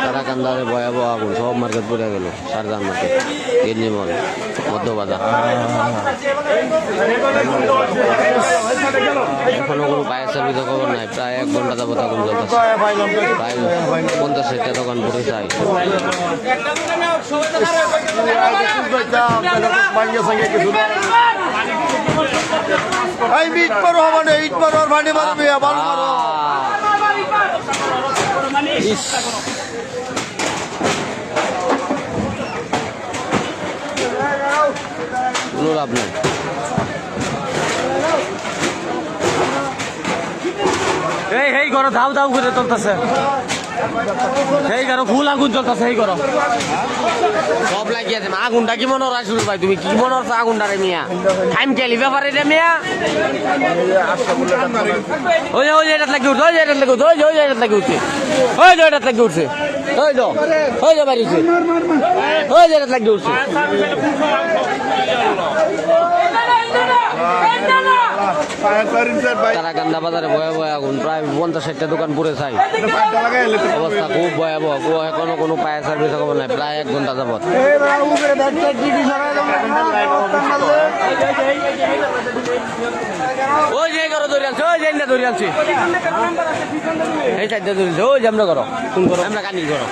তারাকান্দারে ভয়াবহ আগুন, সব মার্কেট পড়ে গেল। শারজাহান মার্কেট, গেঞ্জিমল, মধ্যবাজার। এখনো কোনো ফায়ার সার্ভিসের খবর নাই। প্রায় 1 ঘন্টা যাবত আগুন জ্বলতেছে। প্রায় 50-60টা দোকান পুড়ে যায়। কোনো লাভ নেই। এই ঘর ধাউ ধাউ করে চলতেছে। এই ঘর ফুল আগুন চলতেছে। এই ঘর সব লাগিয়েছে। আগুনটা কি মনে হয় শুরু ভাই? তুমি কি মনে হচ্ছে আগুনটা রে মিয়া? টাইম কেলি ব্যাপারে রে মিয়া। ওই ওই এটা লাগি উঠছে। ওই এটা লাগি উঠছে। ওই এটা লাগি উঠছে। ওই এটা লাগি উঠছে। ওই বাড়ি উঠছে। ওই এটা লাগি উঠছে। তারাকান্দা বাজারে ভয়াবহ আগুন, প্রায় 50-60টা দোকান পুড়ে ছাই। অবস্থা খুব ভয়াবহ। এখনো কোনো ফায়ার সার্ভিস খবর নাই। প্রায় 1 ঘন্টা যাবত। ওই যে করো ধরে আনছে। ওই যে ধরে আনছে। এই সাইডটা ধরে আনছে। ওই যে আমরা করো, কোন করো, আমরা কানি করো।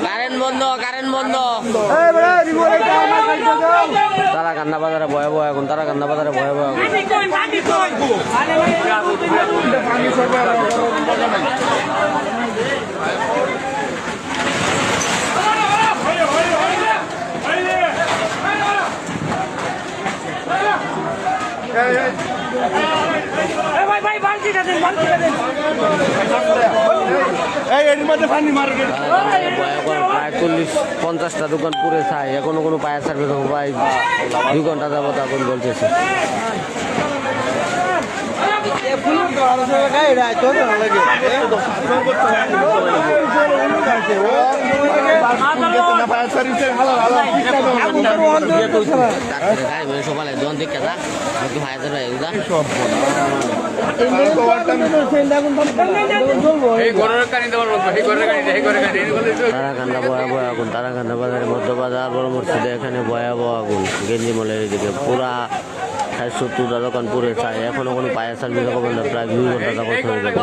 কারেন্ট বন্ধ। তারাকান্দা বাজারে ভয়াবহ আগুন। তারাকান্দা বাজারে ভয়াবহ আগুন। প্রায় 40-50টা দোকান পুড়ে ছাই। এখনো কোনো ফায়ার সার্ভিস প্রায় 2 ঘন্টা যাবত আগুন জ্বলতেছে। সকালে যখন দেখে যা তারাকান্দা ভয়াবহ আগুন। তারাকান্দা বাজারের মধ্যবাজার বড় মসজিদে এখানে ভয়াবহ আগুন। গেঞ্জিমলের এদিকে পুরা 60-70টা দোকান পুড়ে ছাই। এখনো কোনো ফায়ার সার্ভিস খবর না। প্রায় 2 ঘন্টা যাবত হয়ে গেল।